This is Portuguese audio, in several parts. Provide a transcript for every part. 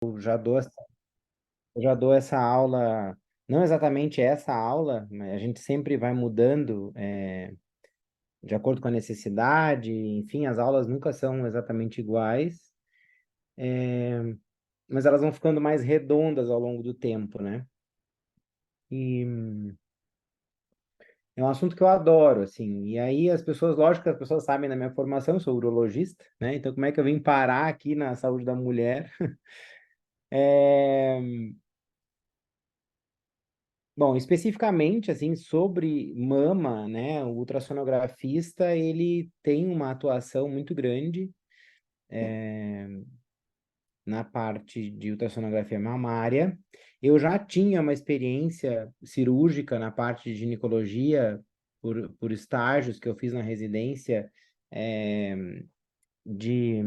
Eu já dou essa aula, não exatamente essa aula, mas a gente sempre vai mudando, de acordo com a necessidade, enfim, as aulas nunca são exatamente iguais, mas elas vão ficando mais redondas ao longo do tempo, né? E é um assunto que eu adoro, assim. E aí as pessoas, lógico que as pessoas sabem da minha formação, eu sou urologista, né? Então como é que eu vim parar aqui na saúde da mulher? É, Bom, especificamente, assim, sobre mama, né? O ultrassonografista, ele tem uma atuação muito grande na parte de ultrassonografia mamária. Eu já tinha uma experiência cirúrgica na parte de ginecologia por estágios que eu fiz na residência eh, de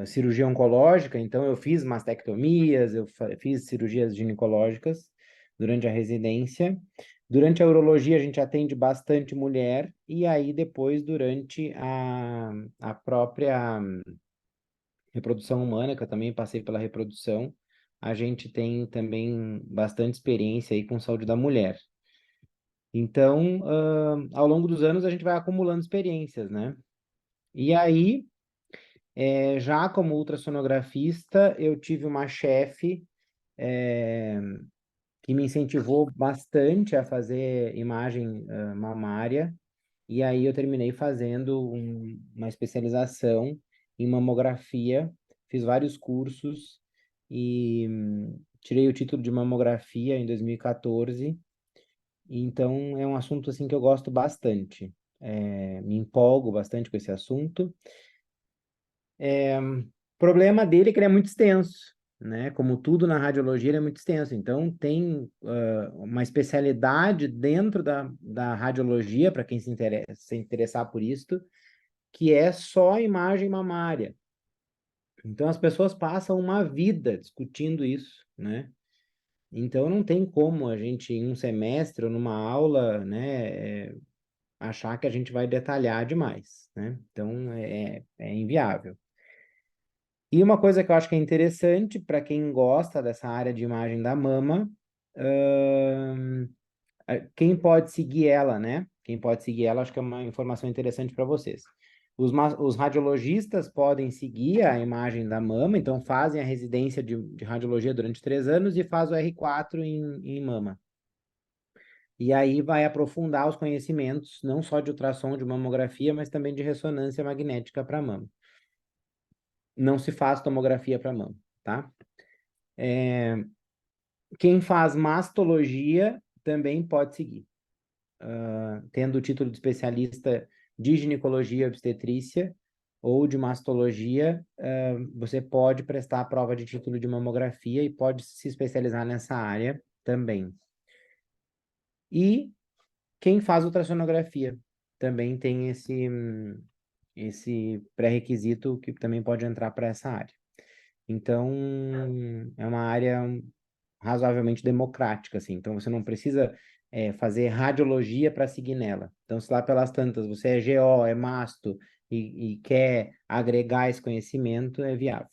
cirurgia oncológica, então eu fiz mastectomias, fiz cirurgias ginecológicas durante a residência. Durante a urologia, a gente atende bastante mulher, e aí depois, durante a própria reprodução humana, que eu também passei pela reprodução, a gente tem também bastante experiência aí com saúde da mulher. Então, ao longo dos anos, a gente vai acumulando experiências, né? E aí, já como ultrassonografista, eu tive uma chefe que me incentivou bastante a fazer imagem mamária, e aí eu terminei fazendo uma especialização em mamografia, fiz vários cursos e tirei o título de mamografia em 2014. Então é um assunto assim que eu gosto bastante. Me empolgo bastante com esse assunto. O problema dele é que ele é muito extenso, né? Como tudo na radiologia, ele é muito extenso. Então, tem uma especialidade dentro da radiologia, para quem se interessar por isso, que é só imagem mamária. Então, as pessoas passam uma vida discutindo isso, né? Então, não tem como a gente, em um semestre ou numa aula, né, achar que a gente vai detalhar demais, né? Então, é inviável. E uma coisa que eu acho que é interessante para quem gosta dessa área de imagem da mama, ahn, quem pode seguir ela, né? Quem pode seguir ela, acho que é uma informação interessante para vocês. Os radiologistas podem seguir a imagem da mama, então fazem a residência de radiologia durante 3 anos e faz o R4 em mama. E aí vai aprofundar os conhecimentos, não só de ultrassom, de mamografia, mas também de ressonância magnética para mama. Não se faz tomografia para mama, tá? Quem faz mastologia também pode seguir. Tendo o título de especialista de ginecologia e obstetrícia ou de mastologia, você pode prestar a prova de título de mamografia e pode se especializar nessa área também. E quem faz ultrassonografia também tem esse pré-requisito que também pode entrar para essa área. Então, é uma área razoavelmente democrática, assim. Então, você não precisa fazer radiologia para seguir nela. Então, se lá pelas tantas você é GO, é masto e quer agregar esse conhecimento, é viável.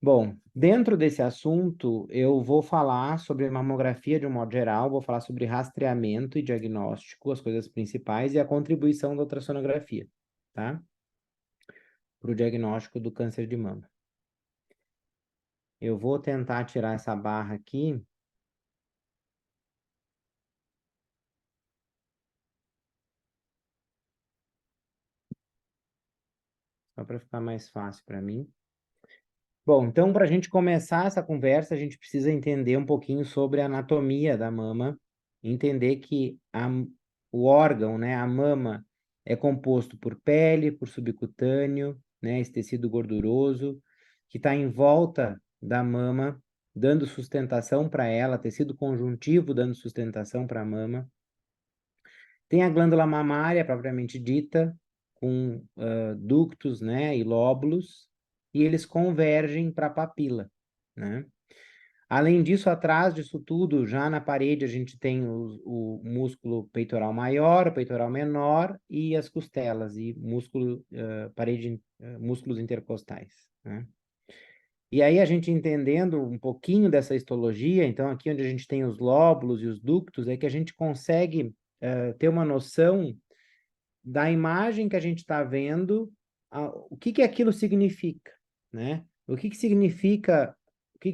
Bom, dentro desse assunto, eu vou falar sobre mamografia de um modo geral, vou falar sobre rastreamento e diagnóstico, as coisas principais, e a contribuição da ultrassonografia, tá? Para o diagnóstico do câncer de mama. Eu vou tentar tirar essa barra aqui. Só para ficar mais fácil para mim. Bom, então, para a gente começar essa conversa, a gente precisa entender um pouquinho sobre a anatomia da mama, entender que o órgão, né, a mama, é composto por pele, por subcutâneo, né, esse tecido gorduroso, que está em volta da mama, dando sustentação para ela, tecido conjuntivo dando sustentação para a mama. Tem a glândula mamária, propriamente dita, com ductos, né, e lóbulos, e eles convergem para a papila, né? Além disso, atrás disso tudo, já na parede, a gente tem o músculo peitoral maior, o peitoral menor e as costelas, e músculos intercostais, né? E aí a gente entendendo um pouquinho dessa histologia, então aqui onde a gente tem os lóbulos e os ductos, é que a gente consegue ter uma noção da imagem que a gente está vendo, o que que aquilo significa, né? O que que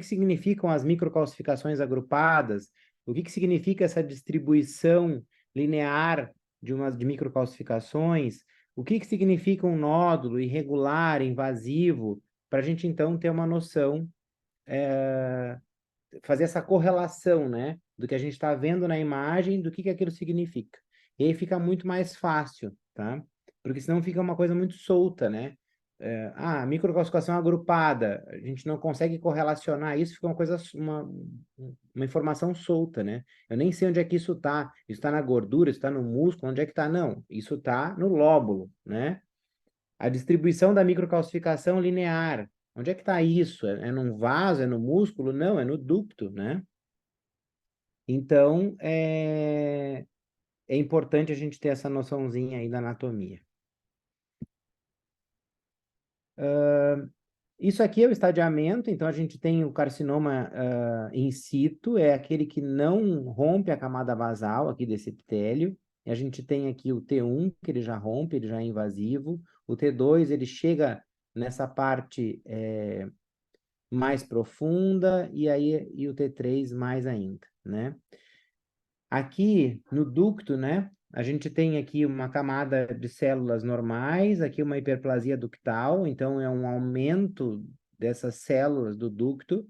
significam as microcalcificações agrupadas? O que que significa essa distribuição linear de microcalcificações? O que que significa um nódulo irregular, invasivo? Para a gente então ter uma noção, fazer essa correlação, né, do que a gente está vendo na imagem, do que aquilo significa. E aí fica muito mais fácil, tá? Porque senão fica uma coisa muito solta, né? Microcalcificação agrupada, a gente não consegue correlacionar isso, fica uma informação solta, né? Eu nem sei onde é que isso está. Isso está na gordura, isso está no músculo, onde é que está? Não, isso está no lóbulo, né? A distribuição da microcalcificação linear. Onde é que está isso? É num vaso? É no músculo? Não, é no ducto, né? Então, é importante a gente ter essa noçãozinha aí da anatomia. Isso aqui é o estadiamento, então a gente tem o carcinoma in situ, é aquele que não rompe a camada basal aqui desse epitélio. E a gente tem aqui o T1, que ele já rompe, ele já é invasivo. O T2, ele chega nessa parte mais profunda, e o T3 mais ainda, né? Aqui no ducto, né? A gente tem aqui uma camada de células normais, aqui uma hiperplasia ductal, então é um aumento dessas células do ducto,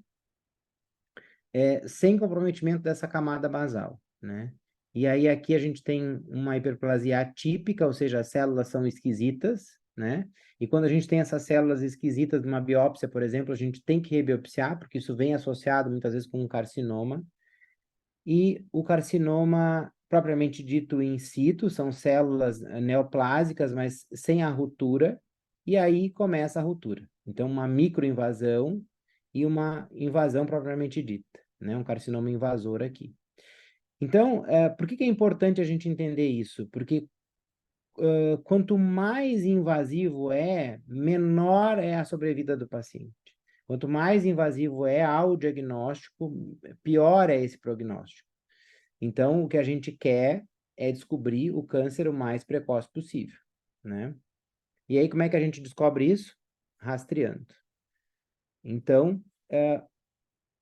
sem comprometimento dessa camada basal, né? E aí aqui a gente tem uma hiperplasia atípica, ou seja, as células são esquisitas, né? E quando a gente tem essas células esquisitas numa biópsia, por exemplo, a gente tem que rebiopsiar, porque isso vem associado muitas vezes com um carcinoma. E o carcinoma, propriamente dito in situ, são células neoplásicas, mas sem a ruptura, e aí começa a ruptura. Então, uma microinvasão e uma invasão propriamente dita, né? Um carcinoma invasor aqui. Então, por que que é importante a gente entender isso? Porque quanto mais invasivo menor é a sobrevida do paciente. Quanto mais invasivo é ao diagnóstico, pior é esse prognóstico. Então, o que a gente quer é descobrir o câncer o mais precoce possível, né? E aí, como é que a gente descobre isso? Rastreando. Então,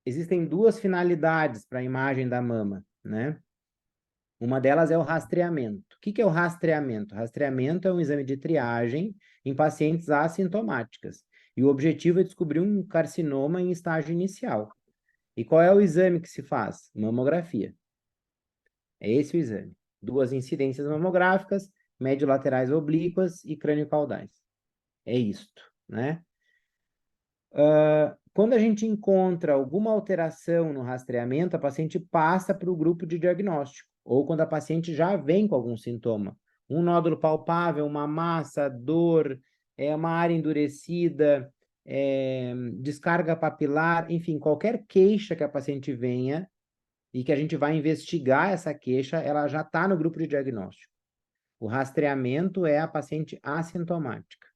existem duas finalidades para a imagem da mama, né? Uma delas é o rastreamento. O que que é o rastreamento? Rastreamento é um exame de triagem em pacientes assintomáticas. E o objetivo é descobrir um carcinoma em estágio inicial. E qual é o exame que se faz? Mamografia. É esse o exame. Duas incidências mamográficas, médio-laterais oblíquas e crânio-caudais. É isto, né? Quando a gente encontra alguma alteração no rastreamento, a paciente passa para o grupo de diagnóstico, ou quando a paciente já vem com algum sintoma. Um nódulo palpável, uma massa, dor, uma área endurecida, descarga papilar, enfim, qualquer queixa que a paciente venha, e que a gente vai investigar essa queixa, ela já está no grupo de diagnóstico. O rastreamento é a paciente assintomática.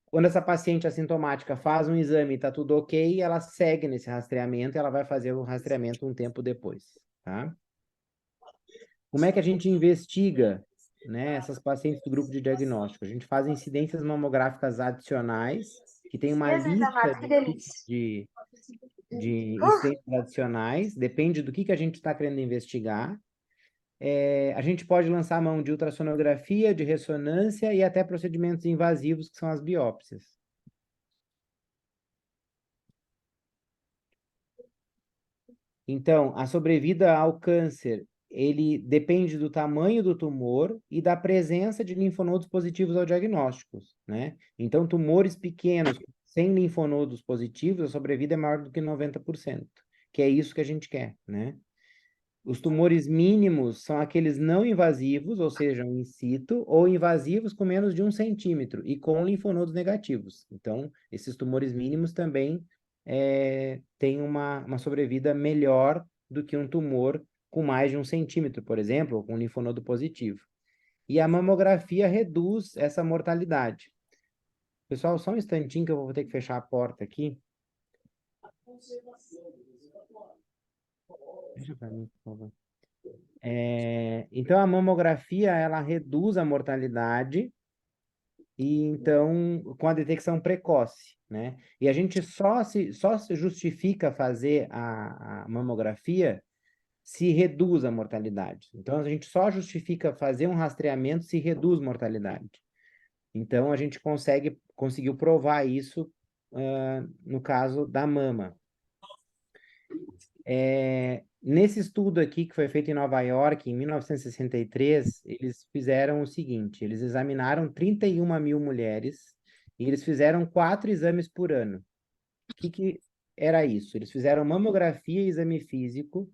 Quando essa paciente assintomática faz um exame e está tudo ok, ela segue nesse rastreamento e ela vai fazer o rastreamento um tempo depois, tá? Como é que a gente investiga, né, essas pacientes do grupo de diagnóstico? A gente faz incidências mamográficas adicionais, que tem uma Jesus lista amado, que de delícia. incidências adicionais, depende do que a gente está querendo investigar. A gente pode lançar a mão de ultrassonografia, de ressonância e até procedimentos invasivos, que são as biópsias. Então, a sobrevida ao câncer, ele depende do tamanho do tumor e da presença de linfonodos positivos ao diagnóstico, né? Então, tumores pequenos, sem linfonodos positivos, a sobrevida é maior do que 90%, que é isso que a gente quer, né? Os tumores mínimos são aqueles não invasivos, ou seja, in situ, ou invasivos com menos de 1 centímetro e com linfonodos negativos. Então, esses tumores mínimos também têm uma sobrevida melhor do que um tumor com mais de 1 centímetro, por exemplo, ou com linfonodo positivo. E a mamografia reduz essa mortalidade. Pessoal, só um instantinho que eu vou ter que fechar a porta aqui. Deixa pra mim, por favor. Então, a mamografia, ela reduz a mortalidade, e então, com a detecção precoce, né? E a gente só se justifica fazer a mamografia se reduz a mortalidade. Então, a gente só justifica fazer um rastreamento se reduz mortalidade. Então, a gente conseguiu provar isso, no caso da mama. Nesse estudo aqui, que foi feito em Nova York, em 1963, eles fizeram o seguinte: eles examinaram 31 mil mulheres e eles fizeram 4 exames por ano. O que era isso? Eles fizeram mamografia e exame físico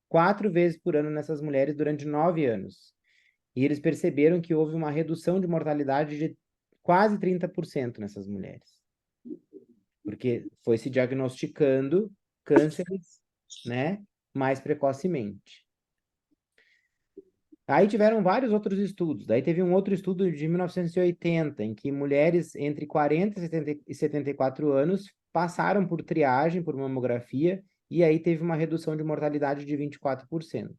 4 vezes por ano nessas mulheres durante 9 anos. E eles perceberam que houve uma redução de mortalidade de quase 30% nessas mulheres, porque foi se diagnosticando cânceres, né, mais precocemente. Aí tiveram vários outros estudos. Daí teve um outro estudo de 1980, em que mulheres entre 40 e 74 anos passaram por triagem, por mamografia, e aí teve uma redução de mortalidade de 24%.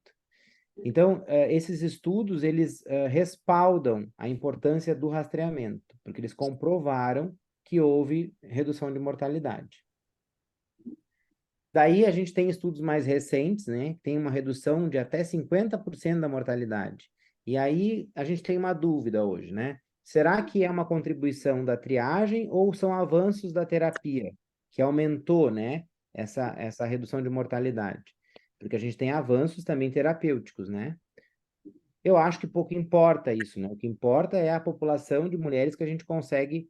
Então, esses estudos, eles respaldam a importância do rastreamento, porque eles comprovaram que houve redução de mortalidade. Daí a gente tem estudos mais recentes, né, que tem uma redução de até 50% da mortalidade. E aí a gente tem uma dúvida hoje, né? Será que é uma contribuição da triagem ou são avanços da terapia que aumentou, né, essa redução de mortalidade? Porque a gente tem avanços também terapêuticos, né? Eu acho que pouco importa isso, né? O que importa é a população de mulheres que a gente consegue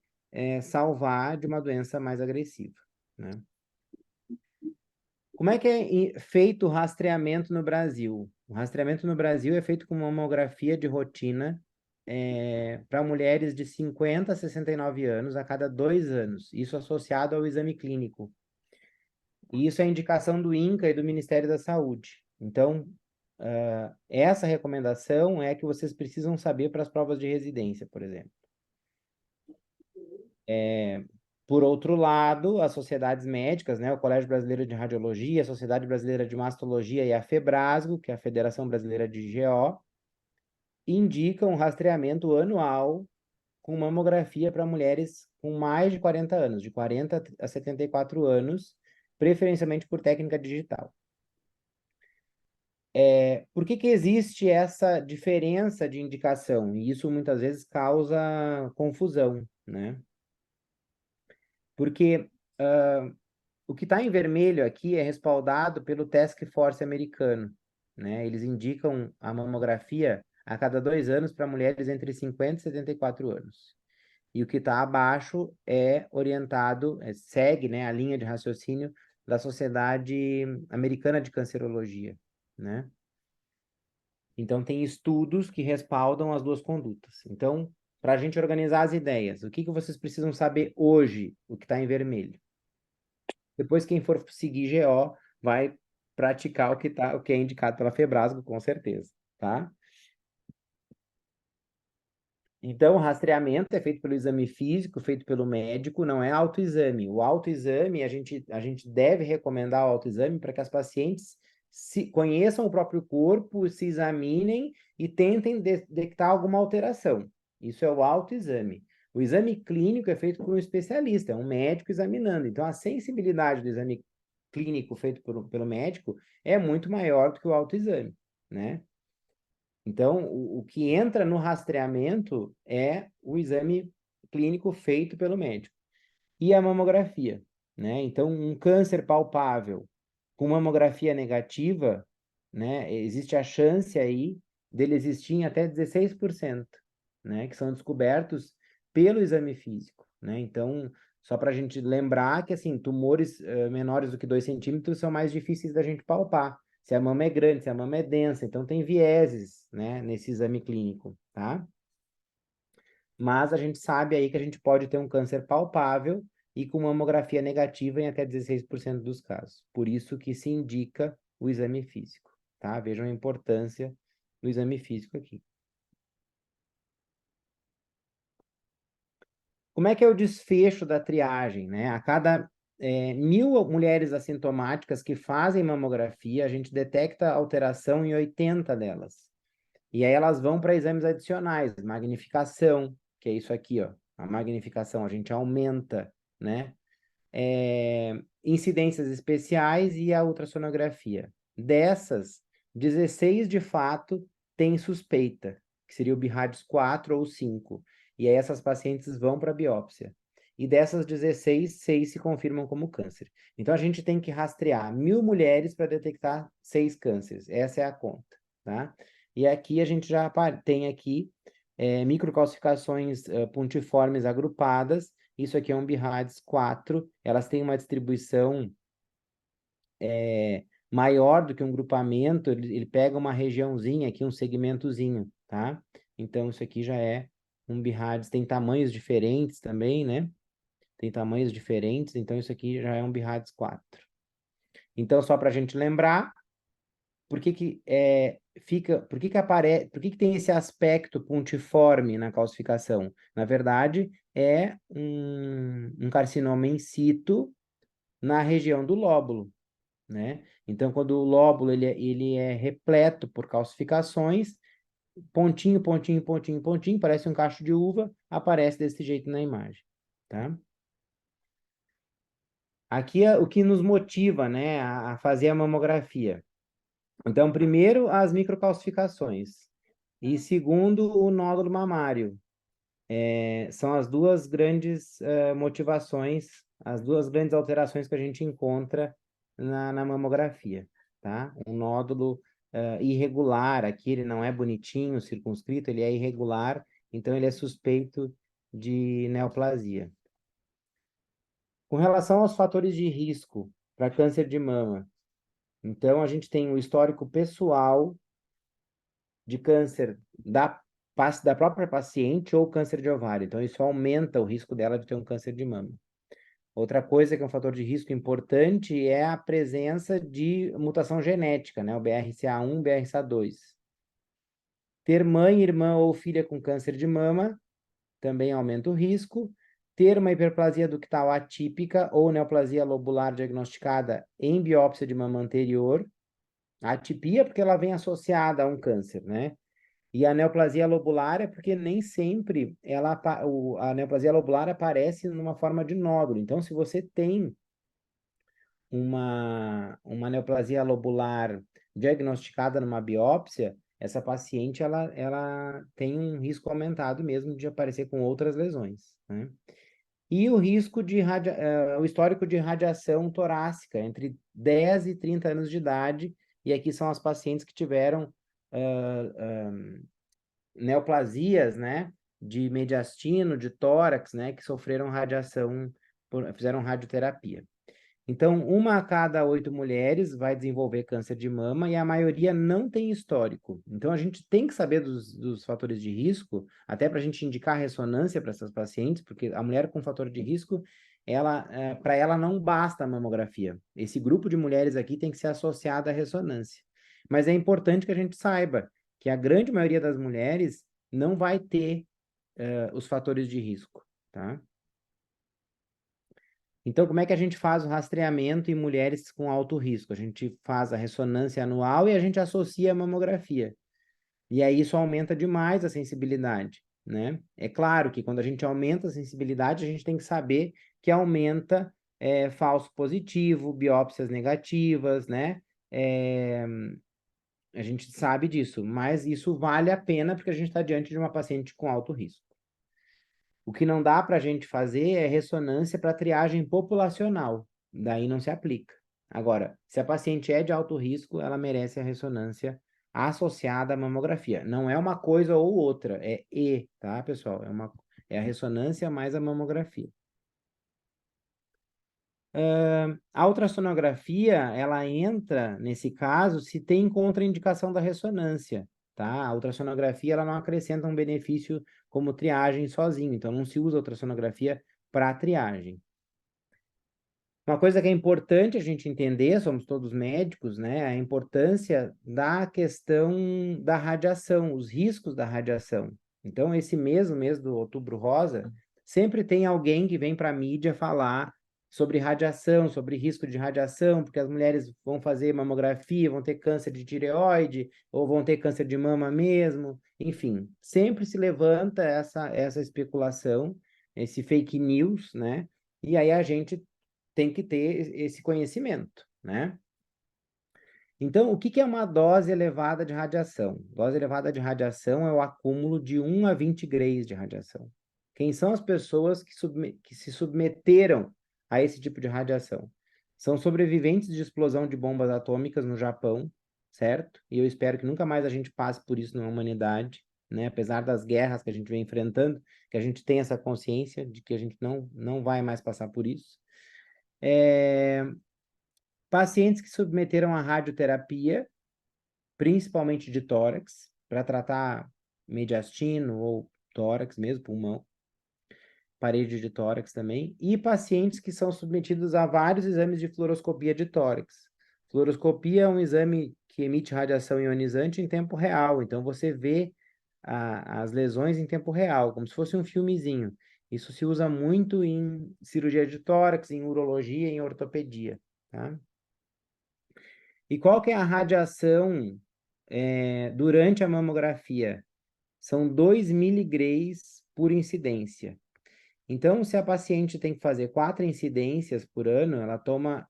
salvar de uma doença mais agressiva, né? Como é que é feito o rastreamento no Brasil? O rastreamento no Brasil é feito com mamografia de rotina para mulheres de 50 a 69 anos a cada 2 anos, isso associado ao exame clínico. E isso é indicação do INCA e do Ministério da Saúde. Então, essa recomendação é que vocês precisam saber para as provas de residência, por exemplo. Por outro lado, as sociedades médicas, né, o Colégio Brasileiro de Radiologia, a Sociedade Brasileira de Mastologia e a FEBRASGO, que é a Federação Brasileira de GO, indicam um rastreamento anual com mamografia para mulheres com mais de 40 anos, de 40 a 74 anos, preferencialmente por técnica digital. Por que existe essa diferença de indicação? E isso muitas vezes causa confusão, né? Porque o que está em vermelho aqui é respaldado pelo Task Force americano, né? Eles indicam a mamografia a cada 2 anos para mulheres entre 50 e 74 anos. E o que está abaixo é orientado, segue, né, a linha de raciocínio da Sociedade Americana de Cancerologia, né? Então, tem estudos que respaldam as duas condutas. Então, para a gente organizar as ideias, o que vocês precisam saber hoje, o que está em vermelho? Depois, quem for seguir GO vai praticar o que é indicado pela Febrasgo, com certeza, tá? Então, o rastreamento é feito pelo exame físico, feito pelo médico, não é autoexame. O autoexame, a gente deve recomendar o autoexame para que as pacientes conheçam o próprio corpo, se examinem e tentem detectar alguma alteração. Isso é o autoexame. O exame clínico é feito por um especialista, um médico examinando. Então, a sensibilidade do exame clínico feito pelo médico é muito maior do que o autoexame, né? Então, o que entra no rastreamento é o exame clínico feito pelo médico. E a mamografia, né? Então, um câncer palpável com mamografia negativa, né? Existe a chance aí dele existir em até 16%, né? Que são descobertos pelo exame físico, né? Então, só para a gente lembrar que, assim, tumores menores do que 2 centímetros são mais difíceis da gente palpar. Se a mama é grande, se a mama é densa, então tem vieses, né, nesse exame clínico, tá? Mas a gente sabe aí que a gente pode ter um câncer palpável e com mamografia negativa em até 16% dos casos. Por isso que se indica o exame físico, tá? Vejam a importância do exame físico aqui. Como é que é o desfecho da triagem, né? A cada 1000 mulheres assintomáticas que fazem mamografia, a gente detecta alteração em 80 delas. E aí elas vão para exames adicionais, magnificação, que é isso aqui, ó, a magnificação, a gente aumenta, né? Incidências especiais e a ultrassonografia. Dessas, 16 de fato têm suspeita, que seria o BIRADS 4 ou 5. E aí essas pacientes vão para biópsia. E dessas 16, 6 se confirmam como câncer. Então a gente tem que rastrear 1000 mulheres para detectar 6 cânceres. Essa é a conta, tá? E aqui a gente já tem aqui microcalcificações puntiformes agrupadas. Isso aqui é um BIRADS 4, elas têm uma distribuição maior do que um grupamento, ele pega uma regiãozinha aqui, um segmentozinho, tá? Então, isso aqui já é um BIRADS, tem tamanhos diferentes também, né? Tem tamanhos diferentes, então isso aqui já é um BIRADS 4. Então, só para a gente lembrar, por que que tem esse aspecto pontiforme na calcificação? Na verdade, é um carcinoma in situ na região do lóbulo, né? Então, quando o lóbulo ele é repleto por calcificações, pontinho, pontinho, pontinho, pontinho, parece um cacho de uva, aparece desse jeito na imagem, tá? Aqui é o que nos motiva, né, a fazer a mamografia. Então, primeiro, as microcalcificações. E segundo, o nódulo mamário. São as duas grandes motivações, as duas grandes alterações que a gente encontra na mamografia, tá? Um nódulo irregular, aqui ele não é bonitinho, circunscrito, ele é irregular, então ele é suspeito de neoplasia. Com relação aos fatores de risco para câncer de mama, então a gente tem o histórico pessoal de câncer da própria paciente ou câncer de ovário. Então, isso aumenta o risco dela de ter um câncer de mama. Outra coisa que é um fator de risco importante é a presença de mutação genética, né? O BRCA1, BRCA2. Ter mãe, irmã ou filha com câncer de mama também aumenta o risco. Ter uma hiperplasia ductal atípica ou neoplasia lobular diagnosticada em biópsia de mama anterior. A atipia porque ela vem associada a um câncer, né? E a neoplasia lobular é porque nem sempre a neoplasia lobular aparece numa forma de nódulo. Então, se você tem uma neoplasia lobular diagnosticada numa biópsia, essa paciente ela tem um risco aumentado mesmo de aparecer com outras lesões, né? E o risco o histórico de radiação torácica entre 10 e 30 anos de idade, e aqui são as pacientes que tiveram neoplasias, né, de mediastino, de tórax, né, que sofreram radiação, fizeram radioterapia. Então, 1 a cada 8 mulheres vai desenvolver câncer de mama e a maioria não tem histórico. Então, a gente tem que saber dos fatores de risco, até para a gente indicar ressonância para essas pacientes, porque a mulher com fator de risco, para ela não basta a mamografia. Esse grupo de mulheres aqui tem que ser associado à ressonância. Mas é importante que a gente saiba que a grande maioria das mulheres não vai ter os fatores de risco, tá? Então, como é que a gente faz o rastreamento em mulheres com alto risco? A gente faz a ressonância anual e a gente associa a mamografia. E aí isso aumenta demais a sensibilidade, né? É claro que quando a gente aumenta a sensibilidade, a gente tem que saber que aumenta falso positivo, biópsias negativas, né? A gente sabe disso, mas isso vale a pena porque a gente está diante de uma paciente com alto risco. O que não dá para a gente fazer é ressonância para triagem populacional, daí não se aplica. Agora, se a paciente é de alto risco, ela merece a ressonância associada à mamografia. Não é uma coisa ou outra, tá, pessoal? É a ressonância mais a mamografia. A ultrassonografia, ela entra, nesse caso, se tem contraindicação da ressonância, tá? A ultrassonografia, ela não acrescenta um benefício como triagem sozinho, então não se usa a ultrassonografia para triagem. Uma coisa que é importante a gente entender, somos todos médicos, né? A importância da questão da radiação, os riscos da radiação. Então, esse mês, o mês do Outubro Rosa, sempre tem alguém que vem para a mídia falar sobre radiação, sobre risco de radiação, porque as mulheres vão fazer mamografia, vão ter câncer de tireoide, ou vão ter câncer de mama mesmo, enfim, sempre se levanta essa especulação, esse fake news, né? E aí a gente tem que ter esse conhecimento, né? Então, o que que é uma dose elevada de radiação? Dose elevada de radiação é o acúmulo de 1 a 20 grays de radiação. Quem são as pessoas que se submeteram a esse tipo de radiação? São sobreviventes de explosão de bombas atômicas no Japão, certo? E eu espero que nunca mais a gente passe por isso na humanidade, né? Apesar das guerras que a gente vem enfrentando, que a gente tem essa consciência de que a gente não vai mais passar por isso. Pacientes que submeteram à radioterapia, principalmente de tórax, para tratar mediastino ou tórax mesmo, pulmão, parede de tórax também, e pacientes que são submetidos a vários exames de fluoroscopia de tórax. Fluoroscopia é um exame que emite radiação ionizante em tempo real, então você vê as lesões em tempo real, como se fosse um filmezinho. Isso se usa muito em cirurgia de tórax, em urologia, em ortopedia, tá? E qual que é a radiação durante a mamografia? São 2 miligrays por incidência. Então, se a paciente tem que fazer 4 incidências por ano, ela toma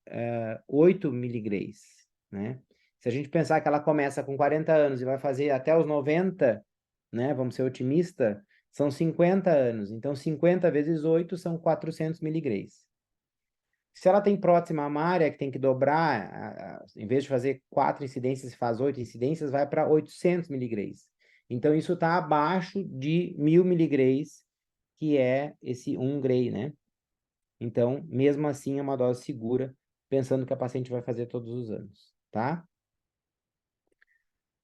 8 miligrays, né? Se a gente pensar que ela começa com 40 anos e vai fazer até os 90, né? Vamos ser otimista, são 50 anos. Então, 50 vezes 8 são 400 miligrays. Se ela tem prótese mamária, que tem que dobrar, em vez de fazer 4 incidências, faz 8 incidências, vai para 800 miligrays. Então, isso está abaixo de 1000 miligrays, que é esse 1 gray, né? Então, mesmo assim, é uma dose segura, pensando que a paciente vai fazer todos os anos, tá?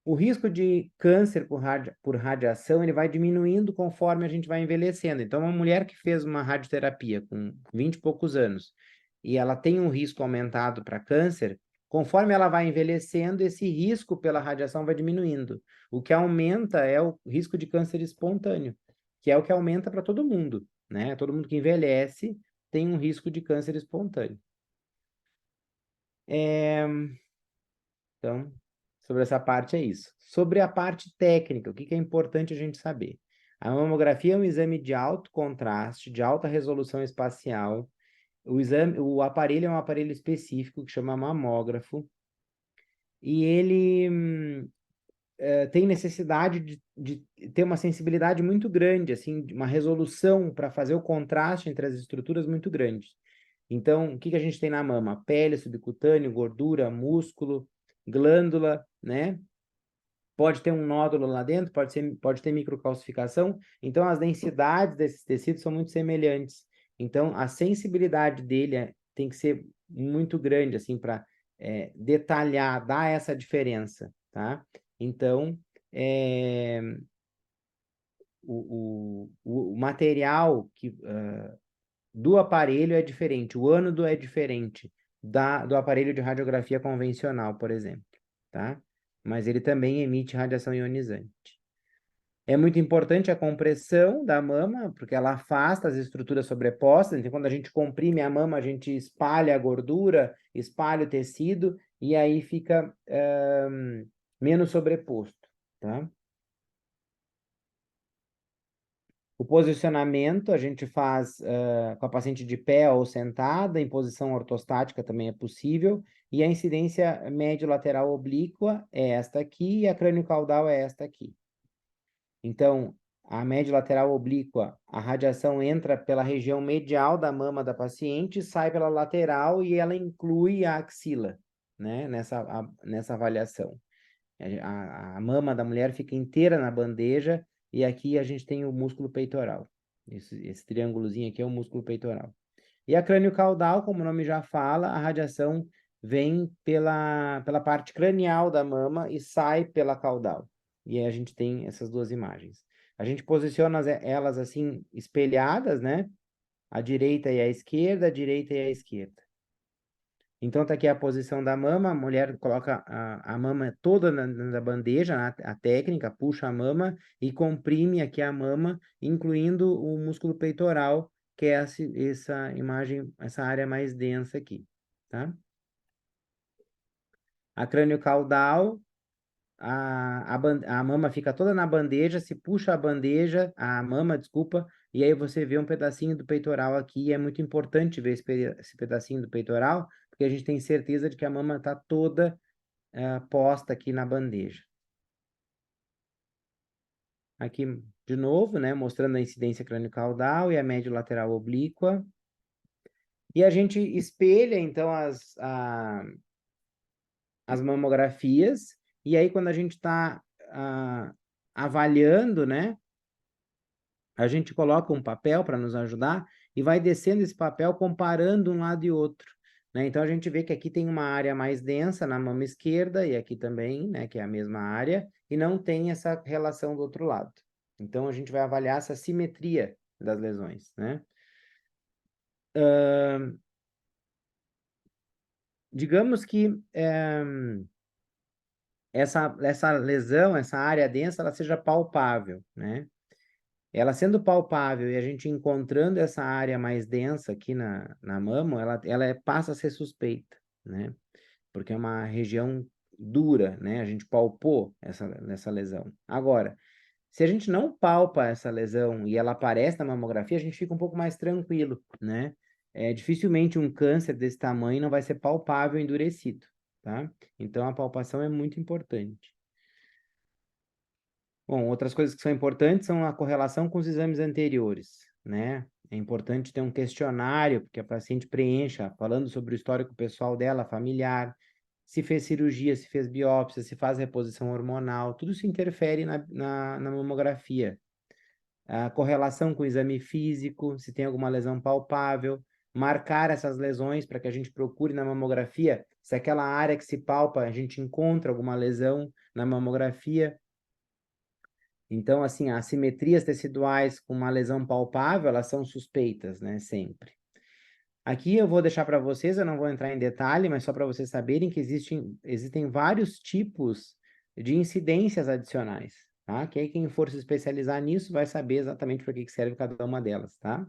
O risco de câncer por radiação, ele vai diminuindo conforme a gente vai envelhecendo. Então, uma mulher que fez uma radioterapia com 20 e poucos anos e ela tem um risco aumentado para câncer, conforme ela vai envelhecendo, esse risco pela radiação vai diminuindo. O que aumenta é o risco de câncer espontâneo, que é o que aumenta para todo mundo, né? Todo mundo que envelhece tem um risco de câncer espontâneo. Então, sobre essa parte é isso. Sobre a parte técnica, o que é importante a gente saber? A mamografia é um exame de alto contraste, de alta resolução espacial. O aparelho é um aparelho específico que chama mamógrafo, e ele tem necessidade de ter uma sensibilidade muito grande, assim, uma resolução para fazer o contraste entre as estruturas muito grande. Então, o que a gente tem na mama? Pele, subcutâneo, gordura, músculo, glândula, né? Pode ter um nódulo lá dentro, pode ter microcalcificação. Então, as densidades desses tecidos são muito semelhantes. Então, a sensibilidade dele tem que ser muito grande, assim, para detalhar, dar essa diferença, tá? Então, o material do aparelho é diferente, o ânodo é diferente do aparelho de radiografia convencional, por exemplo, tá? Mas ele também emite radiação ionizante. É muito importante a compressão da mama, porque ela afasta as estruturas sobrepostas. Então, quando a gente comprime a mama, a gente espalha a gordura, espalha o tecido, e aí fica menos sobreposto, tá? O posicionamento a gente faz com a paciente de pé ou sentada, em posição ortostática também é possível, e a incidência médio-lateral oblíqua é esta aqui, e a crânio-caudal é esta aqui. Então, a médio-lateral oblíqua, a radiação entra pela região medial da mama da paciente, sai pela lateral e ela inclui a axila, né, nessa avaliação. A mama da mulher fica inteira na bandeja e aqui a gente tem o músculo peitoral. Esse triângulozinho aqui é o músculo peitoral. E a crânio-caudal, como o nome já fala, a radiação vem pela parte cranial da mama e sai pela caudal. E aí a gente tem essas duas imagens. A gente posiciona elas assim, espelhadas, né? A direita e a esquerda, a direita e a esquerda. Então, tá aqui a posição da mama, a mulher coloca a mama toda na bandeja, a técnica, puxa a mama e comprime aqui a mama, incluindo o músculo peitoral, que é essa imagem, essa área mais densa aqui, tá? A crânio-caudal, a mama fica toda na bandeja, se puxa a bandeja, a mama, desculpa, e aí você vê um pedacinho do peitoral aqui, e é muito importante ver esse pedacinho do peitoral, porque a gente tem certeza de que a mama está toda posta aqui na bandeja. Aqui, de novo, né, mostrando a incidência crânio-caudal e a média lateral oblíqua. E a gente espelha, então, as mamografias, e aí quando a gente está avaliando, né, a gente coloca um papel para nos ajudar e vai descendo esse papel comparando um lado e outro, né? Então a gente vê que aqui tem uma área mais densa na mama esquerda e aqui também, né, que é a mesma área, e não tem essa relação do outro lado. Então a gente vai avaliar essa simetria das lesões, né? Digamos que essa lesão, essa área densa, ela seja palpável, né? Ela sendo palpável e a gente encontrando essa área mais densa aqui na mama, ela passa a ser suspeita, né? Porque é uma região dura, né? A gente palpou essa lesão. Agora, se a gente não palpa essa lesão e ela aparece na mamografia, a gente fica um pouco mais tranquilo, né? Dificilmente um câncer desse tamanho não vai ser palpável endurecido, tá? Então, a palpação é muito importante. Bom, outras coisas que são importantes são a correlação com os exames anteriores, né? É importante ter um questionário que a paciente preencha, falando sobre o histórico pessoal dela, familiar, se fez cirurgia, se fez biópsia, se faz reposição hormonal, tudo isso interfere na mamografia. A correlação com o exame físico, se tem alguma lesão palpável, marcar essas lesões para que a gente procure na mamografia, se aquela área que se palpa, a gente encontra alguma lesão na mamografia. Então, assim, as simetrias teciduais com uma lesão palpável, elas são suspeitas, né, sempre. Aqui eu vou deixar para vocês, eu não vou entrar em detalhe, mas só para vocês saberem que existem vários tipos de incidências adicionais, tá? Que aí quem for se especializar nisso vai saber exatamente para que serve cada uma delas, tá?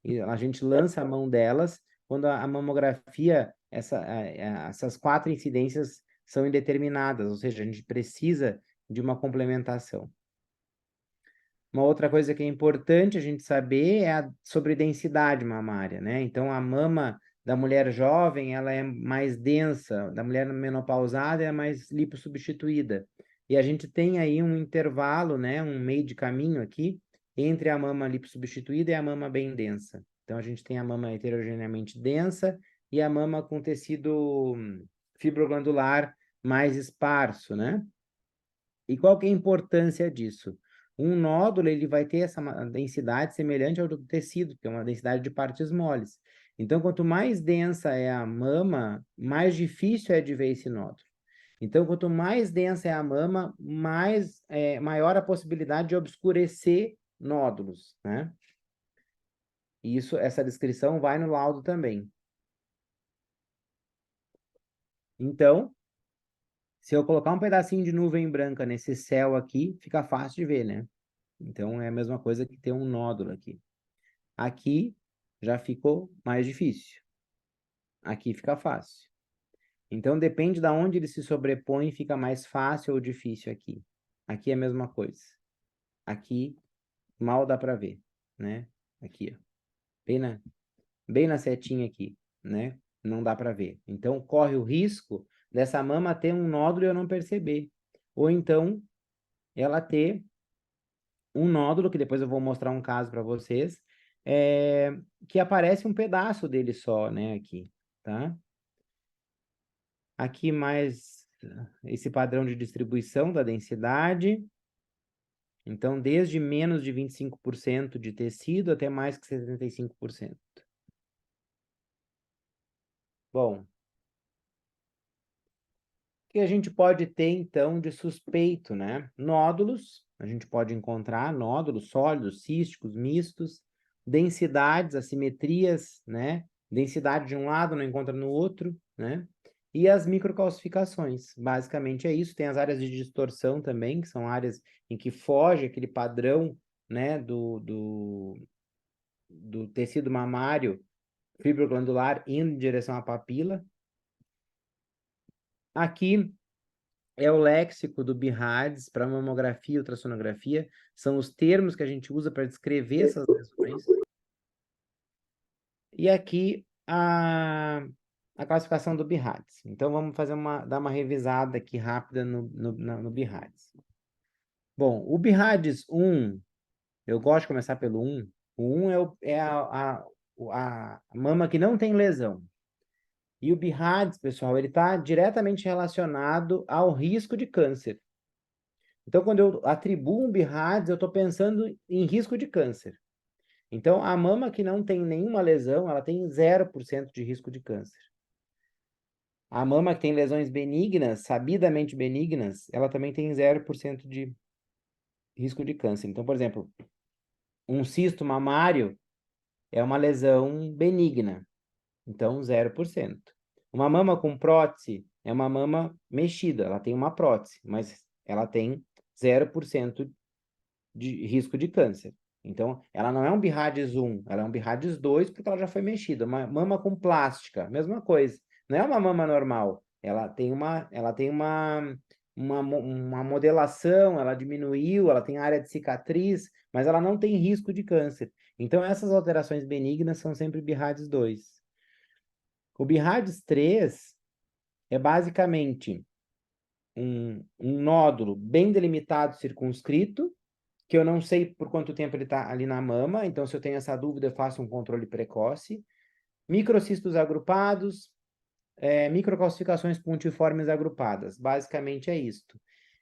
E a gente lança a mão delas quando a mamografia, essas 4 incidências são indeterminadas, ou seja, a gente precisa de uma complementação. Uma outra coisa que é importante a gente saber é sobre densidade mamária, né? Então, a mama da mulher jovem, ela é mais densa, da mulher menopausada é mais lipossubstituída. E a gente tem aí um intervalo, né? Um meio de caminho aqui entre a mama lipossubstituída e a mama bem densa. Então, a gente tem a mama heterogeneamente densa e a mama com tecido fibroglandular mais esparso, né? E qual que é a importância disso? Um nódulo, ele vai ter essa densidade semelhante ao do tecido, que é uma densidade de partes moles. Então, quanto mais densa é a mama, mais difícil é de ver esse nódulo. Então, quanto mais densa é a mama, maior a possibilidade de obscurecer nódulos, né? E essa descrição vai no laudo também. Então, se eu colocar um pedacinho de nuvem branca nesse céu aqui, fica fácil de ver, né? Então, é a mesma coisa que ter um nódulo aqui. Aqui já ficou mais difícil. Aqui fica fácil. Então, depende de onde ele se sobrepõe, fica mais fácil ou difícil aqui. Aqui é a mesma coisa. Aqui, mal dá para ver, né? Aqui, ó. Bem na setinha aqui, né? Não dá para ver. Então, corre o risco dessa mama ter um nódulo e eu não perceber. Ou então, ela ter um nódulo, que depois eu vou mostrar um caso para vocês, que aparece um pedaço dele só, né, aqui, tá? Aqui mais esse padrão de distribuição da densidade. Então, desde menos de 25% de tecido até mais que 75%. Bom, o que a gente pode ter, então, de suspeito, né? Nódulos, a gente pode encontrar nódulos sólidos, císticos, mistos, densidades, assimetrias, né? Densidade de um lado não encontra no outro, né? E as microcalcificações, basicamente é isso. Tem as áreas de distorção também, que são áreas em que foge aquele padrão, né, do tecido mamário fibroglandular indo em direção à papila. Aqui é o léxico do BIRADS para mamografia e ultrassonografia. São os termos que a gente usa para descrever essas lesões. E aqui a classificação do BIRADS. Então, vamos dar uma revisada aqui rápida no BIRADS. Bom, o BIRADS 1, eu gosto de começar pelo 1. O 1 é a mama que não tem lesão. E o BIRADS, pessoal, ele está diretamente relacionado ao risco de câncer. Então, quando eu atribuo um BIRADS, eu estou pensando em risco de câncer. Então, a mama que não tem nenhuma lesão, ela tem 0% de risco de câncer. A mama que tem lesões benignas, sabidamente benignas, ela também tem 0% de risco de câncer. Então, por exemplo, um cisto mamário é uma lesão benigna, então 0%. Uma mama com prótese é uma mama mexida, ela tem uma prótese, mas ela tem 0% de risco de câncer. Então, ela não é um BIRADS 1, ela é um BIRADS 2 porque ela já foi mexida. Uma mama com plástica, mesma coisa. Não é uma mama normal, ela tem uma modelação, ela diminuiu, ela tem área de cicatriz, mas ela não tem risco de câncer. Então, essas alterações benignas são sempre BIRADS 2. O BIRADS 3 é basicamente um nódulo bem delimitado, circunscrito, que eu não sei por quanto tempo ele está ali na mama, então se eu tenho essa dúvida, eu faço um controle precoce. Microcistos agrupados, microcalcificações pontiformes agrupadas, basicamente é isto.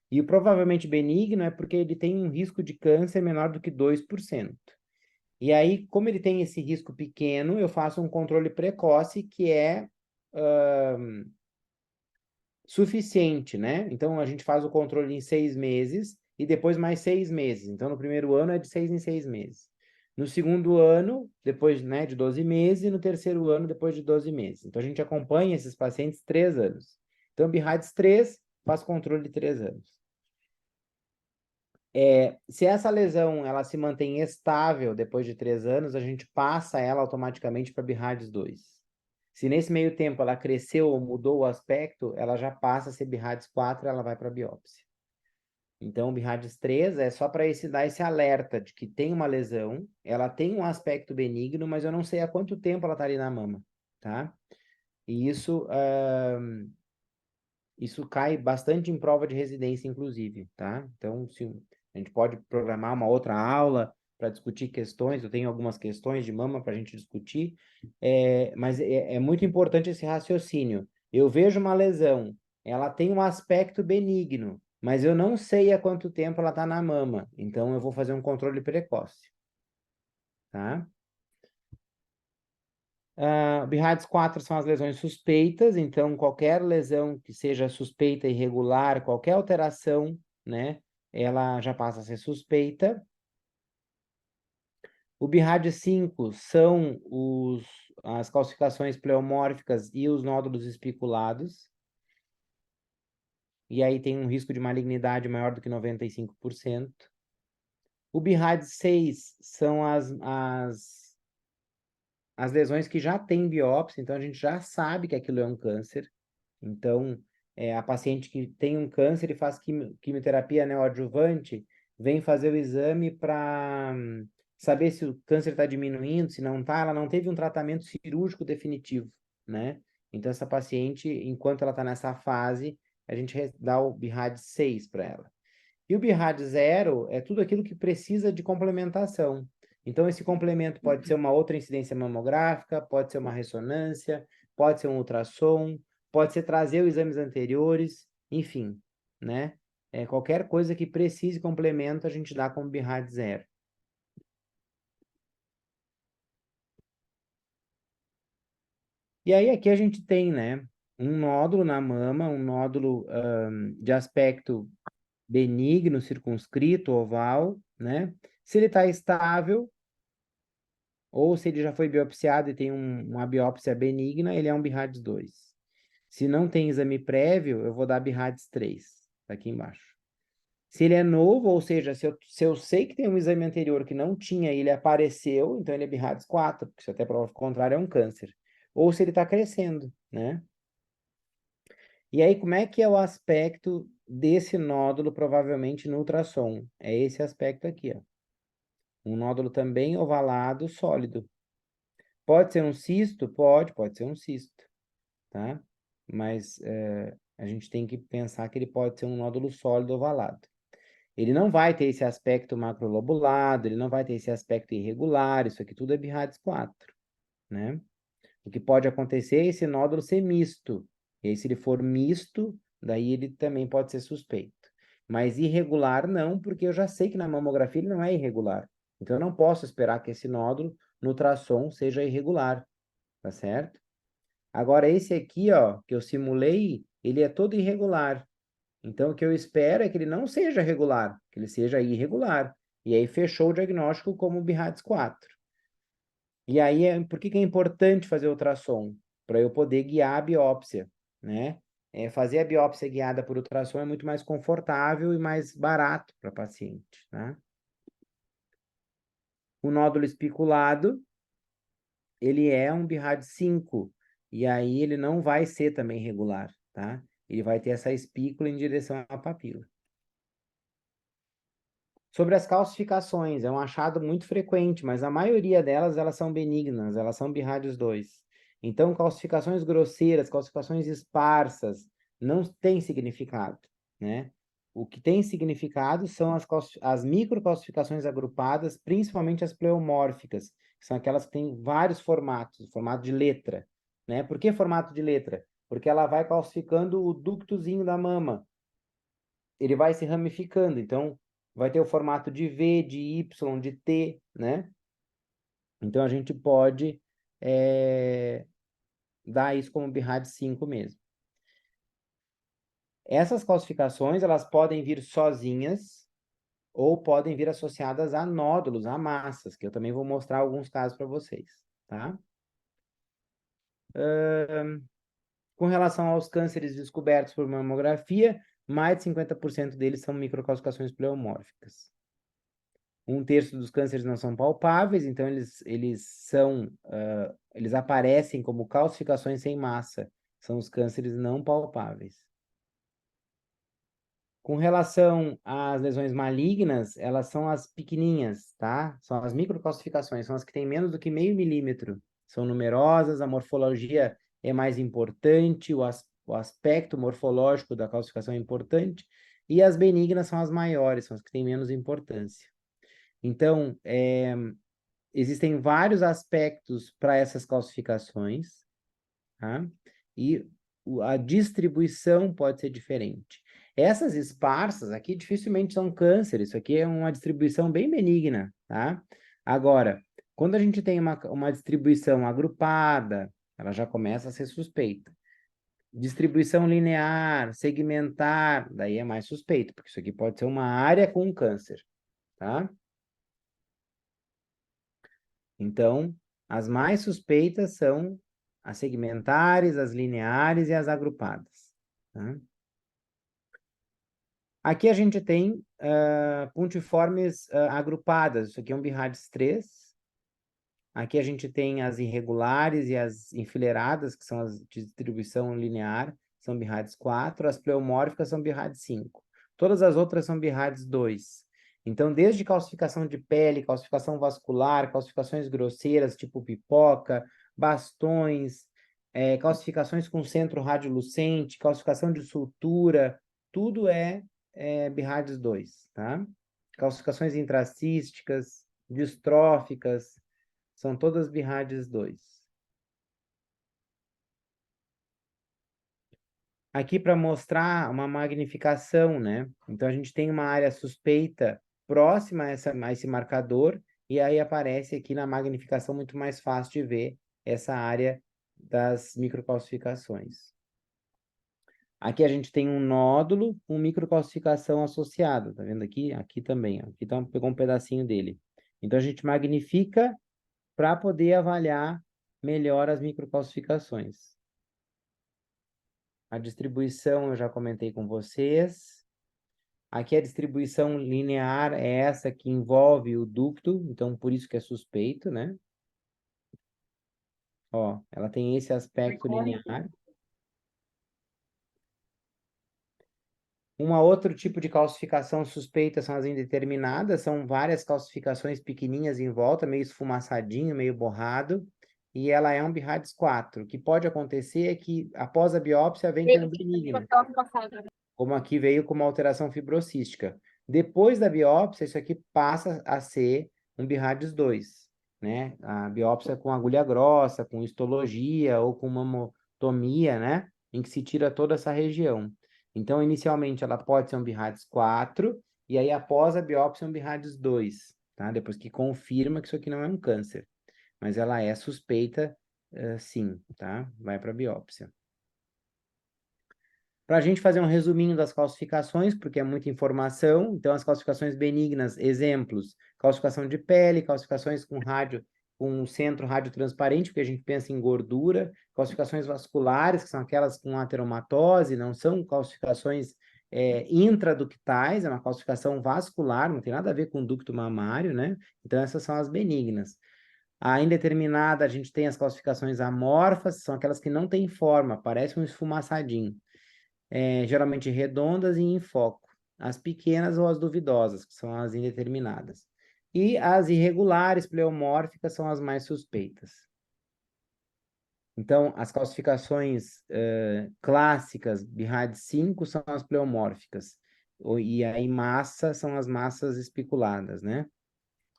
E o provavelmente benigno é porque ele tem um risco de câncer menor do que 2%. E aí, como ele tem esse risco pequeno, eu faço um controle precoce que é suficiente, né? Então, a gente faz o controle em 6 meses e depois mais 6 meses. Então, no primeiro ano é de 6 em 6 meses. No segundo ano, depois, né, de 12 meses, e no terceiro ano, depois de 12 meses. Então, a gente acompanha esses pacientes 3 anos. Então, BIRADS 3 faz controle de 3 anos. Se essa lesão ela se mantém estável depois de 3 anos, a gente passa ela automaticamente para BIRADS 2. Se nesse meio tempo ela cresceu ou mudou o aspecto, ela já passa a ser BIRADS 4 e ela vai para a biópsia. Então, o BIRADS 3 é só para dar esse alerta de que tem uma lesão, ela tem um aspecto benigno, mas eu não sei há quanto tempo ela está ali na mama, tá? E isso cai bastante em prova de residência, inclusive, tá? Então, a gente pode programar uma outra aula para discutir questões, eu tenho algumas questões de mama para a gente discutir, mas é muito importante esse raciocínio. Eu vejo uma lesão, ela tem um aspecto benigno, mas eu não sei há quanto tempo ela está na mama, então eu vou fazer um controle precoce, tá? BIRADS 4 são as lesões suspeitas, então qualquer lesão que seja suspeita irregular, qualquer alteração, né, ela já passa a ser suspeita. O BIRADS 5 são as calcificações pleomórficas e os nódulos espiculados, e aí tem um risco de malignidade maior do que 95%. O BIRADS 6 são as lesões que já têm biópsia, então a gente já sabe que aquilo é um câncer. Então, a paciente que tem um câncer e faz quimioterapia neoadjuvante, vem fazer o exame para saber se o câncer está diminuindo, se não está, ela não teve um tratamento cirúrgico definitivo, né? Então, essa paciente, enquanto ela está nessa fase, a gente dá o BIRADS 6 para ela. E o BIRADS 0 é tudo aquilo que precisa de complementação. Então, esse complemento pode ser uma outra incidência mamográfica, pode ser uma ressonância, pode ser um ultrassom, pode ser trazer os exames anteriores, enfim, né? Qualquer coisa que precise complemento, a gente dá como BIRADS 0. E aí, aqui a gente tem, né, um nódulo na mama, um nódulo de aspecto benigno, circunscrito, oval, né? Se ele está estável, ou se ele já foi biopsiado e tem uma biópsia benigna, ele é um BIRADS 2. Se não tem exame prévio, eu vou dar BIRADS 3, tá aqui embaixo. Se ele é novo, ou seja, se eu sei que tem um exame anterior que não tinha e ele apareceu, então ele é BIRADS 4, porque se até prova contrário é um câncer. Ou se ele está crescendo, né? E aí, como é que é o aspecto desse nódulo, provavelmente no ultrassom? É esse aspecto aqui, ó. Um nódulo também ovalado, sólido. Pode ser um cisto? Pode ser um cisto, tá? Mas a gente tem que pensar que ele pode ser um nódulo sólido ovalado. Ele não vai ter esse aspecto macrolobulado, ele não vai ter esse aspecto irregular, isso aqui tudo é BIRADS 4, né? O que pode acontecer é esse nódulo ser misto. E aí, se ele for misto, daí ele também pode ser suspeito. Mas irregular não, porque eu já sei que na mamografia ele não é irregular. Então, eu não posso esperar que esse nódulo no ultrassom seja irregular, tá certo? Agora, esse aqui, ó, que eu simulei, ele é todo irregular. Então, o que eu espero é que ele não seja regular, que ele seja irregular. E aí, fechou o diagnóstico como BIRADS 4. E aí, por que é importante fazer ultrassom? Para eu poder guiar a biópsia, né? Fazer a biópsia guiada por ultrassom é muito mais confortável e mais barato para paciente, tá? O nódulo espiculado, ele é um BIRADS 5, e aí ele não vai ser também regular, tá? Ele vai ter essa espícula em direção à papila. Sobre as calcificações, é um achado muito frequente, mas a maioria delas, elas são benignas, elas são BIRADS 2. Então, calcificações grosseiras, calcificações esparsas, não tem significado, né? O que tem significado são as microcalcificações agrupadas, principalmente as pleomórficas, que são aquelas que têm vários formatos, formato de letra, né? Por que formato de letra? Porque ela vai calcificando o ductozinho da mama, ele vai se ramificando, então vai ter o formato de V, de Y, de T, né? Então a gente pode dar isso como BIRADS 5 mesmo. Essas calcificações, elas podem vir sozinhas ou podem vir associadas a nódulos, a massas, que eu também vou mostrar alguns casos para vocês, tá? Com relação aos cânceres descobertos por mamografia, mais de 50% deles são microcalcificações pleomórficas. 1/3 dos cânceres não são palpáveis, então eles aparecem como calcificações sem massa. São os cânceres não palpáveis. Com relação às lesões malignas, elas são as pequenininhas, tá? São as microcalcificações, são as que têm menos do que meio milímetro. São numerosas, a morfologia é mais importante, o aspecto morfológico da calcificação é importante, e as benignas são as maiores, são as que têm menos importância. Então, existem vários aspectos para essas calcificações, tá? E a distribuição pode ser diferente. Essas esparsas aqui dificilmente são câncer, isso aqui é uma distribuição bem benigna, tá? Agora, quando a gente tem uma distribuição agrupada, ela já começa a ser suspeita. Distribuição linear, segmentar, daí é mais suspeito, porque isso aqui pode ser uma área com câncer, tá? Então, as mais suspeitas são as segmentares, as lineares e as agrupadas, tá? Aqui a gente tem pontiformes agrupadas. Isso aqui é um BIRADS 3. Aqui a gente tem as irregulares e as enfileiradas, que são as de distribuição linear, são BIRADS 4. As pleomórficas são BIRADS 5. Todas as outras são BIRADS 2. Então, desde calcificação de pele, calcificação vascular, calcificações grosseiras, tipo pipoca, bastões, calcificações com centro radiolucente, calcificação de sutura, tudo é BIRADS 2, tá? Calcificações intracísticas, distróficas, são todas BIRADS 2. Aqui para mostrar uma magnificação, né? Então, a gente tem uma área suspeita próxima a esse marcador, e aí aparece aqui na magnificação muito mais fácil de ver essa área das microcalcificações. Aqui a gente tem um nódulo com microcalcificação associada, tá vendo aqui? Aqui também, ó. Aqui pegou um pedacinho dele. Então, a gente magnifica para poder avaliar melhor as microcalcificações. A distribuição eu já comentei com vocês. Aqui a distribuição linear é essa que envolve o ducto, então por isso que é suspeito, né? Ó, ela tem esse aspecto linear. Um outro tipo de calcificação suspeita são as indeterminadas, são várias calcificações pequenininhas em volta, meio esfumaçadinho, meio borrado, e ela é um BIRADS 4. O que pode acontecer é que após a biópsia vem como benigna, como aqui veio com uma alteração fibrocística. Depois da biópsia, isso aqui passa a ser um BIRADS 2, né? A biópsia com agulha grossa, com histologia ou com mamotomia, né? Em que se tira toda essa região. Então, inicialmente, ela pode ser um BIRADS 4, e aí, após a biópsia, um BIRADS 2, tá? Depois que confirma que isso aqui não é um câncer. Mas ela é suspeita, sim, tá? Vai para biópsia. Para a gente fazer um resuminho das calcificações, porque é muita informação, então as calcificações benignas, exemplos, calcificação de pele, calcificações com centro radiotransparente, porque a gente pensa em gordura, calcificações vasculares, que são aquelas com ateromatose, não são calcificações intraductais, é uma calcificação vascular, não tem nada a ver com ducto mamário, né? Então essas são as benignas. A indeterminada, a gente tem as calcificações amorfas, são aquelas que não têm forma, parece um esfumaçadinho. Geralmente redondas e em foco. As pequenas ou as duvidosas, que são as indeterminadas. E as irregulares, pleomórficas, são as mais suspeitas. Então, as calcificações clássicas, BIRAD 5, são as pleomórficas. E aí, massa são as massas espiculadas, né?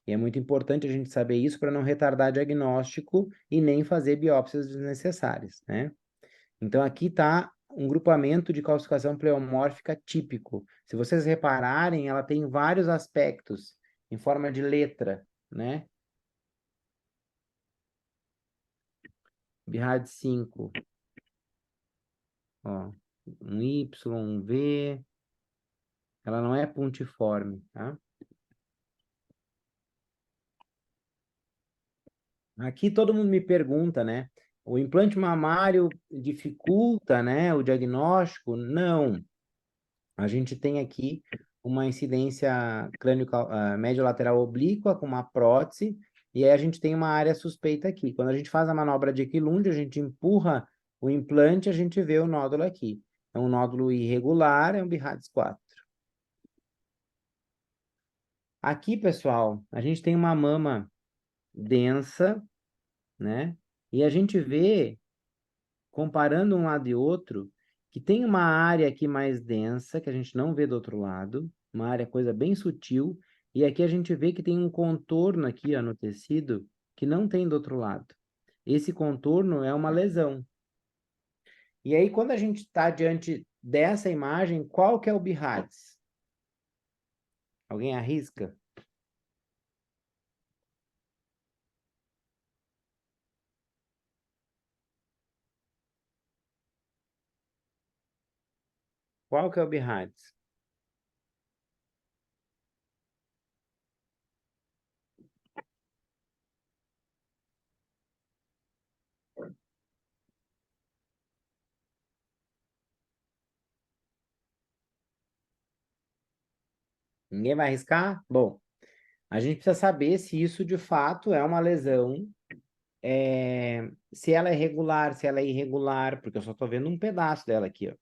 E é muito importante a gente saber isso para não retardar diagnóstico e nem fazer biópsias desnecessárias, né? Então, aqui está um grupamento de calcificação pleomórfica típico. Se vocês repararem, ela tem vários aspectos em forma de letra, né? BIRAD 5, ó, um Y, um V, ela não é pontiforme, tá? Aqui todo mundo me pergunta, né? O implante mamário dificulta, né, o diagnóstico? Não. A gente tem aqui uma incidência médio-lateral oblíqua com uma prótese, e aí a gente tem uma área suspeita aqui. Quando a gente faz a manobra de Equilund, a gente empurra o implante, a gente vê o nódulo aqui. É um nódulo irregular, é um BIRADS 4. Aqui, pessoal, a gente tem uma mama densa, né? E a gente vê, comparando um lado e outro, que tem uma área aqui mais densa, que a gente não vê do outro lado, uma área, coisa bem sutil, e aqui a gente vê que tem um contorno aqui, ó, no tecido, que não tem do outro lado. Esse contorno é uma lesão. E aí, quando a gente está diante dessa imagem, qual que é o BIRADS? Alguém arrisca? Qual que é o BIRADS? Ninguém vai arriscar? Bom, a gente precisa saber se isso de fato é uma lesão, se ela é regular, se ela é irregular, porque eu só estou vendo um pedaço dela aqui, ó.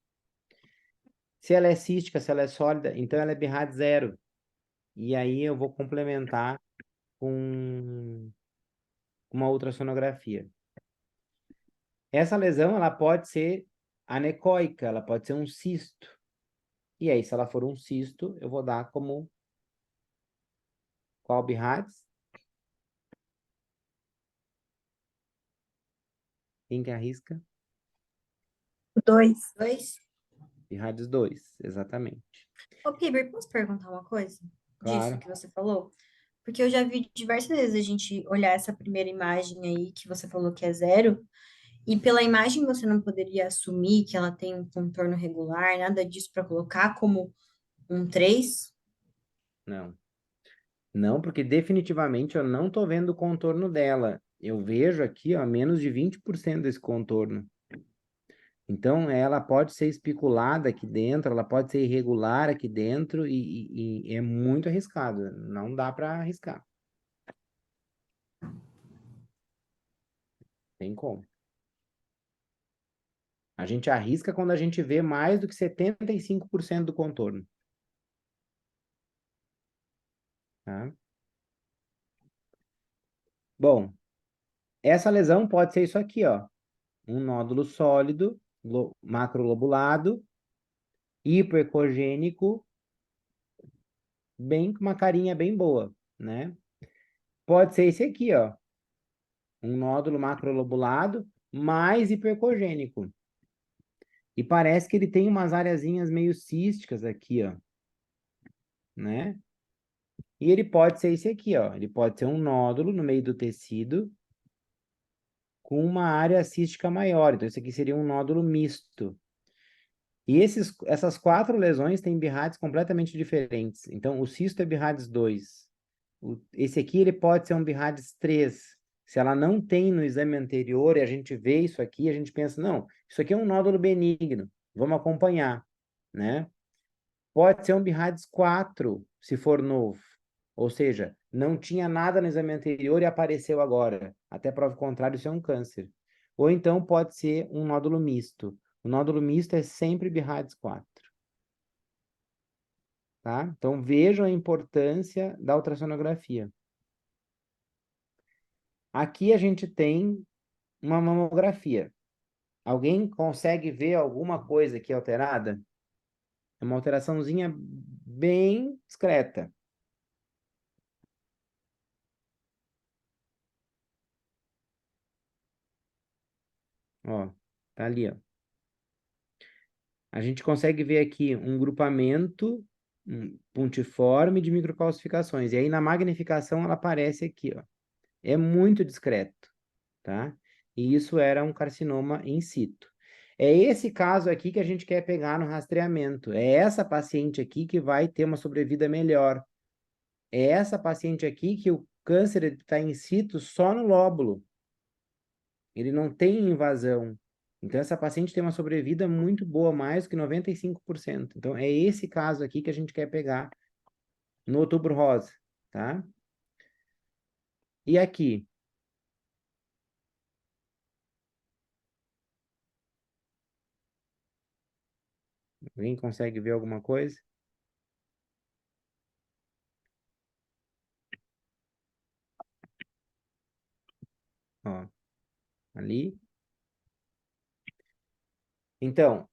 Se ela é cística, se ela é sólida, então ela é BIRAD 0. E aí eu vou complementar com uma ultrassonografia. Essa lesão, ela pode ser anecoica, ela pode ser um cisto. E aí, se ela for um cisto, eu vou dar como qual BIRADS? Quem que arrisca? Dois. Dois. BIRADS 2, exatamente. Ô, Piber, posso perguntar uma coisa disso Claro. que você falou? Porque eu já vi diversas vezes a gente olhar essa primeira imagem aí que você falou que é zero, e pela imagem você não poderia assumir que ela tem um contorno regular, nada disso para colocar como um 3. Não. Não, porque definitivamente eu não estou vendo o contorno dela. Eu vejo aqui, ó, menos de 20% desse contorno. Então, ela pode ser especulada aqui dentro, ela pode ser irregular aqui dentro e é muito arriscado. Não dá para arriscar. Tem como. A gente arrisca quando a gente vê mais do que 75% do contorno. Tá? Bom, essa lesão pode ser isso aqui, ó. Um nódulo sólido, macrolobulado, hipoecogênico, bem com uma carinha bem boa, né? Pode ser esse aqui, ó. Um nódulo macrolobulado mais hipoecogênico. E parece que ele tem umas areazinhas meio císticas aqui, ó, né? E ele pode ser esse aqui, ó. Ele pode ser um nódulo no meio do tecido com uma área cística maior. Então, esse aqui seria um nódulo misto. E essas 4 lesões têm BIRADS completamente diferentes. Então, o cisto é BIRADS 2. Esse aqui ele pode ser um BIRADS 3. Se ela não tem no exame anterior e a gente vê isso aqui, a gente pensa, não, isso aqui é um nódulo benigno, vamos acompanhar, né? Pode ser um BIRADS 4, se for novo. Ou seja, não tinha nada no exame anterior e apareceu agora. Até prova contrário, isso é um câncer. Ou então pode ser um nódulo misto. O nódulo misto é sempre BIRADS 4. Tá? Então vejam a importância da ultrassonografia. Aqui a gente tem uma mamografia. Alguém consegue ver alguma coisa aqui alterada? É uma alteraçãozinha bem discreta. Ó, tá ali, ó. A gente consegue ver aqui um grupamento pontiforme de microcalcificações. E aí na magnificação ela aparece aqui, ó. É muito discreto, tá? E isso era um carcinoma in situ. É esse caso aqui que a gente quer pegar no rastreamento. É essa paciente aqui que vai ter uma sobrevida melhor. É essa paciente aqui que o câncer está in situ só no lóbulo. Ele não tem invasão. Então, essa paciente tem uma sobrevida muito boa, mais que 95%. Então, é esse caso aqui que a gente quer pegar no Outubro Rosa, tá? E aqui? Alguém consegue ver alguma coisa? Ó, ali. Então,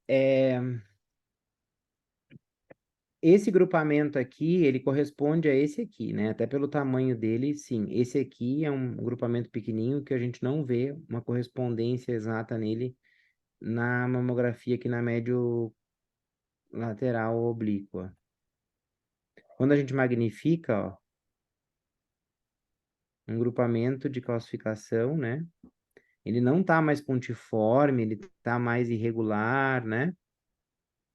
esse grupamento aqui, ele corresponde a esse aqui, né? Até pelo tamanho dele, sim. Esse aqui é um grupamento pequenininho que a gente não vê uma correspondência exata nele na mamografia aqui na médio lateral oblíqua. Quando a gente magnifica, ó, um grupamento de calcificação, né? Ele não tá mais pontiforme, ele tá mais irregular, né?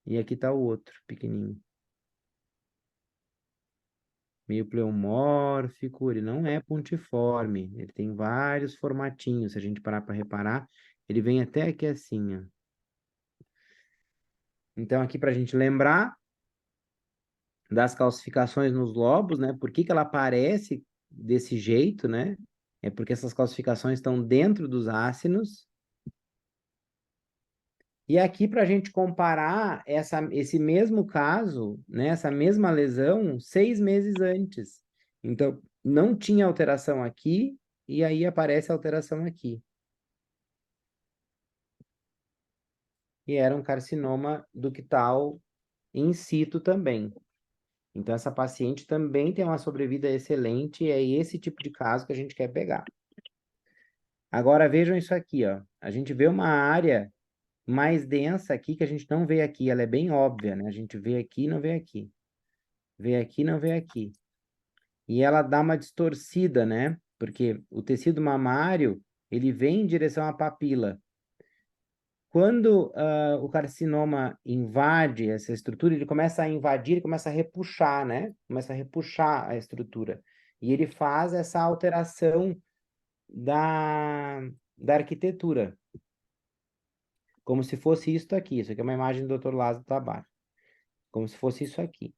E aqui tá o outro, pequenininho. Meio pleomórfico, ele não é pontiforme, ele tem vários formatinhos, se a gente parar para reparar, ele vem até aqui assim, ó. Então, aqui para a gente lembrar das calcificações nos lobos, né? Por que que ela aparece desse jeito, né? É porque essas calcificações estão dentro dos ácinos. E aqui, para a gente comparar esse mesmo caso, né, essa mesma lesão, 6 meses antes. Então, não tinha alteração aqui, e aí aparece a alteração aqui. E era um carcinoma ductal in situ também. Então, essa paciente também tem uma sobrevida excelente, e é esse tipo de caso que a gente quer pegar. Agora, vejam isso aqui, ó. A gente vê uma área mais densa aqui que a gente não vê aqui, ela é bem óbvia, né? A gente vê aqui e não vê aqui. Vê aqui, não vê aqui. E ela dá uma distorcida, né? Porque o tecido mamário, ele vem em direção à papila. Quando o carcinoma invade essa estrutura, ele começa a invadir, ele começa a repuxar, né? Começa a repuxar a estrutura. E ele faz essa alteração da arquitetura. como se fosse isso aqui. Isso aqui é uma imagem do Dr. Lázaro Tabar. Como se fosse isso aqui,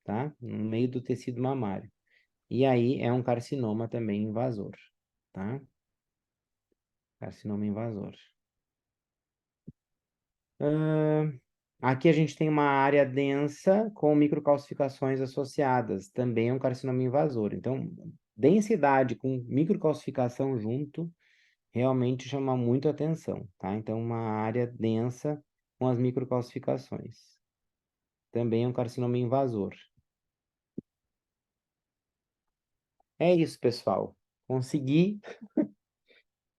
tá? No meio do tecido mamário. E aí é um carcinoma também invasor, tá? Carcinoma invasor. Aqui a gente tem uma área densa com microcalcificações associadas. Também é um carcinoma invasor. Então, densidade com microcalcificação junto realmente chama muito atenção, tá? Então, uma área densa com as microcalcificações. Também é um carcinoma invasor. É isso, pessoal. Consegui,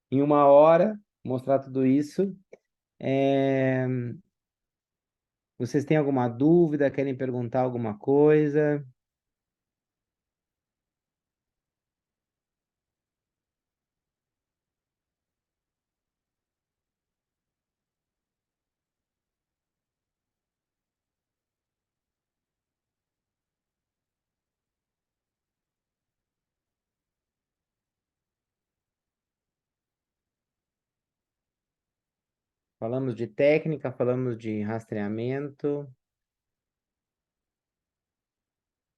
em 1 hora, mostrar tudo isso. Vocês têm alguma dúvida? Querem perguntar alguma coisa? Falamos de técnica, falamos de rastreamento,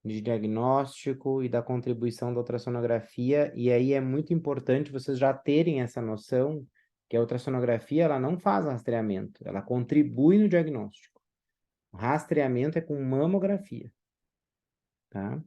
de diagnóstico e da contribuição da ultrassonografia. E aí é muito importante vocês já terem essa noção que a ultrassonografia ela não faz rastreamento, ela contribui no diagnóstico. O rastreamento é com mamografia, tá?